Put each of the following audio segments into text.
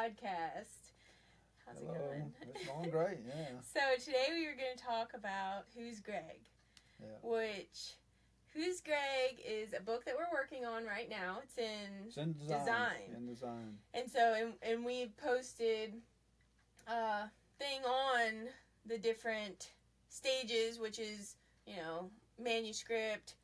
podcast. How's Hello. it going? It's going great, yeah. So today we were going to talk about Who's Gregg, Who's Gregg is a book that we're working on right now. It's in design. In design. And so, and we posted a thing on the different stages, which is, manuscript,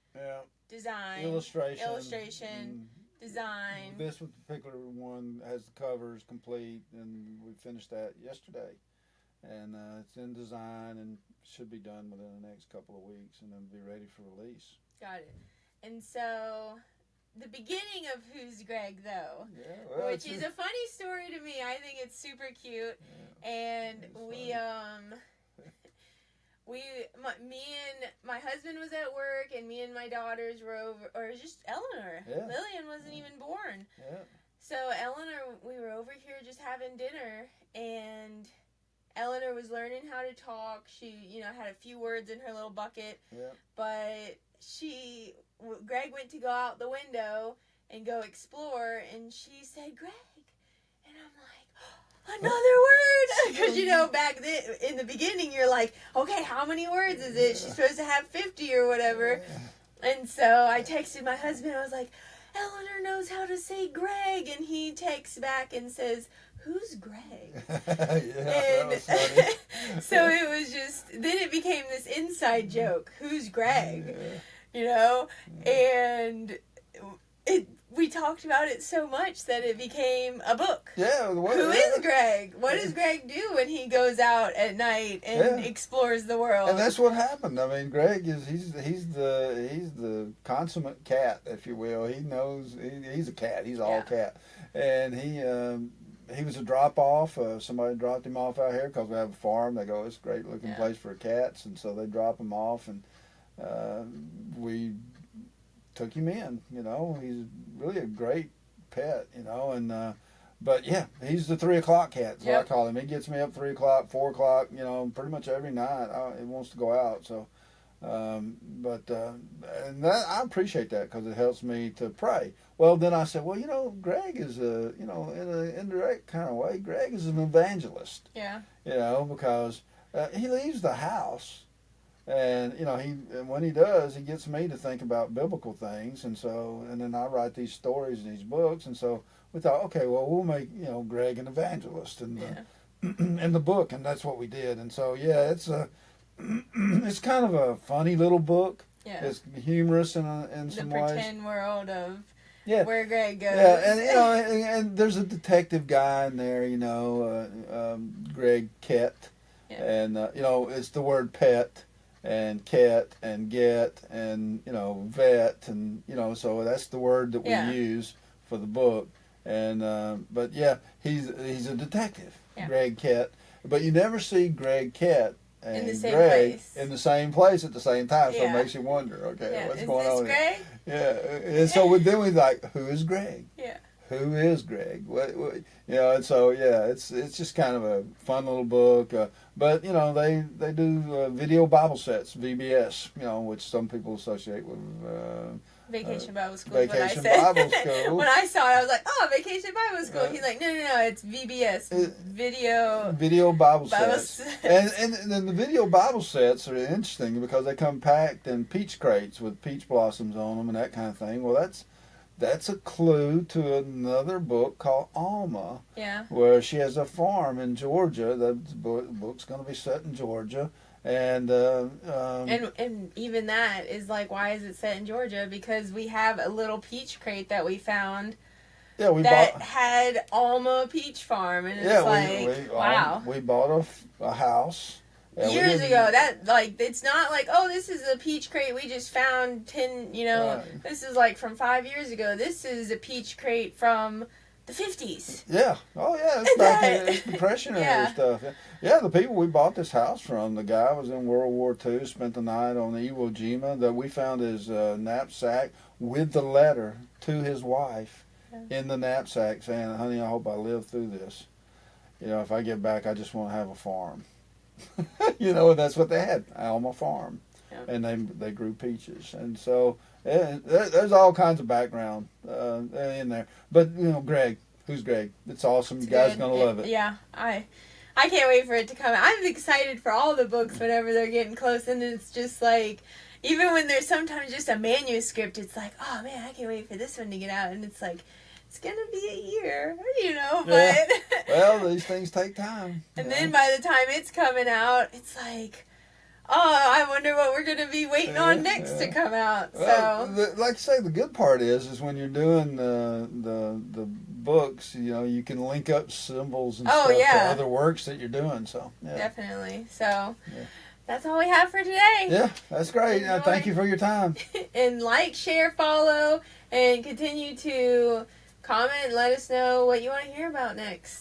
design, illustration, design. This particular one has the covers complete, and we finished that yesterday. And it's in design and should be done within the next couple of weeks, and then be ready for release. Got it. And so, the beginning of Who's Gregg, though, which is a funny story to me. I think it's super cute. Yeah, and me and my husband was at work, and me and my daughters were over, or just Eleanor. Yeah. Lillian wasn't even born. Yeah. So Eleanor, we were over here just having dinner, and Eleanor was learning how to talk. She, had a few words in her little bucket. Yeah. But Gregg went to go out the window and go explore, and she said, "Gregg," and I'm like, "Another word," because back then in the beginning you're like, "Okay, how many words is it? She's supposed to have 50 or whatever." And so I texted my husband. I was like, "Eleanor knows how to say Gregg," and he texts back and says, "Who's Gregg?" That was funny. So it was just, then it became this inside joke. Who's Gregg? And we talked about it so much that it became a book. Yeah. Who is Gregg? What does Gregg do when he goes out at night and explores the world? And that's what happened. I mean, Gregg he's the consummate cat, if you will. He knows he's a cat. He's all cat, and he was a drop-off. Somebody dropped him off out here because we have a farm. They go, "It's a great-looking place for cats," and so they drop him off, and we took him in. He's really a great pet. But yeah, he's the 3 o'clock cat. That's what I call him. He gets me up 3 o'clock, 4 o'clock. Pretty much every night. He wants to go out. So, and that I appreciate that because it helps me to pray. Well, then I said, Gregg is in an indirect kind of way, Gregg is an evangelist. Yeah. Because he leaves the house, and when he does, he gets me to think about biblical things, and then I write these stories and these books, and so we thought, okay, well, we'll make Gregg an evangelist in the book, and that's what we did, and so it's it's kind of a funny little book. Yeah. It's humorous in some ways. The pretend world of where Gregg goes. Yeah, and there's a detective guy in there, Gregg Ket. Yeah. And, it's the word pet and cat and get and, vet. And, so that's the word that we use for the book. And, but yeah, he's a detective, Gregg Ket. But you never see Gregg Ket and Gregg in the same place at the same time, so it makes you wonder, what's going on Gregg? here? Yeah, and so then we like, who is Gregg? Yeah. Who is Gregg? What and so it's just kind of a fun little book. But they do video Bible sets, VBS, which some people associate with Vacation Bible School. Vacation is what I said. Bible School. When I saw it, I was like, "Oh, Vacation Bible School." He's like, "No, it's VBS, video Bible sets." And then the video Bible sets are interesting because they come packed in peach crates with peach blossoms on them and that kind of thing. Well, that's a clue to another book called Alma, where she has a farm in Georgia. The book's going to be set in Georgia. And even that is like, why is it set in Georgia? Because we have a little peach crate that we found had Alma Peach Farm, and it's wow. We bought a house years ago. It's not like, oh, this is a peach crate we just found 10. This is like from 5 years ago. This is a peach crate from the 50s. Yeah. Oh, yeah. It's back in it's Depression era stuff. Yeah, the people we bought this house from, the guy was in World War II, spent the night on Iwo Jima. That we found his knapsack with the letter to his wife in the knapsack saying, "Honey, I hope I live through this. If I get back, I just want to have a farm." And that's what they had, Alma Farm. Yeah. And they grew peaches. And so there's all kinds of background in there. But, Gregg, Who's Gregg? It's awesome. It's you guys good. are going to love it. Yeah, I can't wait for it to come out. I'm excited for all the books whenever they're getting close, and it's just like, even when there's sometimes just a manuscript, it's like, oh man, I can't wait for this one to get out, and it's like, it's gonna be a year, but Yeah. Well, these things take time. and then by the time it's coming out, it's like, oh, I wonder what we're gonna be waiting on next to come out. Well, So like I say, the good part is when you're doing the books, you can link up symbols and stuff to other works that you're doing. So definitely. So that's all we have for today. Yeah, that's great. Thank you for your time. And like, share, follow, and continue to comment and let us know what you want to hear about next.